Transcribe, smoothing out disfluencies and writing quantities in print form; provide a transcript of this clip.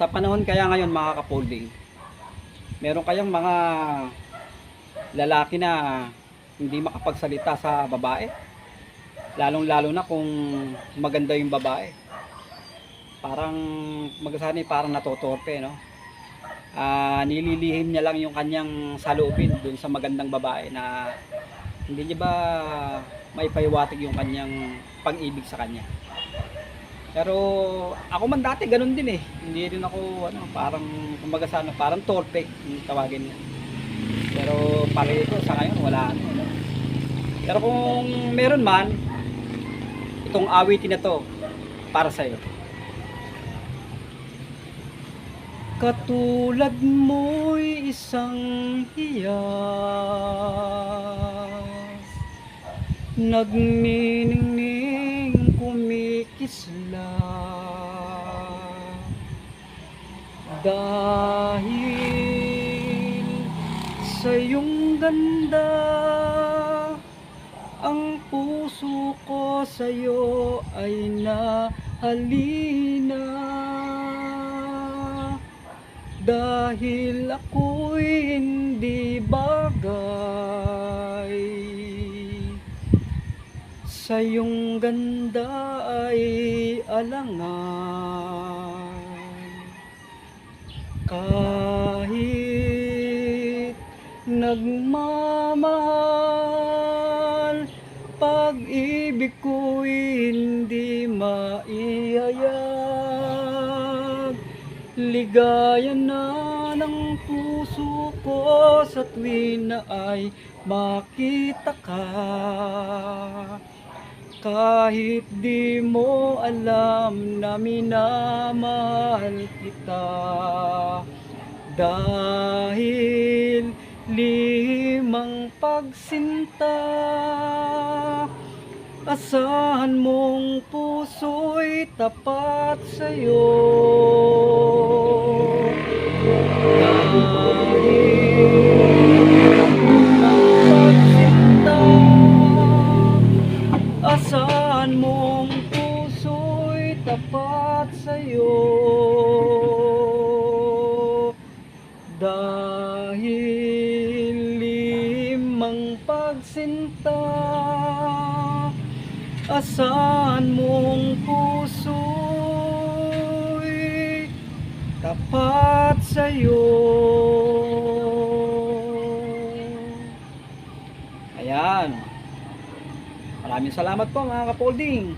Sa panahon kaya ngayon mga kapolding, meron kayang mga lalaki na hindi makapagsalita sa babae, lalong lalo na kung maganda yung babae. Parang magsasanay, parang natotorpe, no? Nililihim niya lang yung kanyang saloobin dun sa magandang babae na hindi niya ba maipahiwatig yung kanyang pag-ibig sa kanya. Pero ako man dati ganun din eh. Hindi rin ako parang kumbaga sana parang torpe yung tawagin niya. Pero palagi ko sa ngayon wala ano. Pero kung meron man, itong awitin na to para sa iyo. Katulad mo'y isang hiyas, nagniningning kumikisla, dahil sa iyong ganda, ang puso ko sa'yo ay nahalina. Dahil ako'y hindi bagay, sa iyong ganda ay alangan. Kahit nagmamahal, pag-ibig ko'y hindi maihayag. Ligaya na ng puso ko sa tuwin na ay makita ka. Kahit di mo alam na minamahal kita, dahil limang pagsinta, asahan mong puso'y tapat sa'yo. Dahil limang pagsinta, asahan mong puso'y tapat sa'yo. Dahil limang pagsinta, asahan mong puso'y tapat sa'yo. Ayan. Maraming salamat po mga kapolding.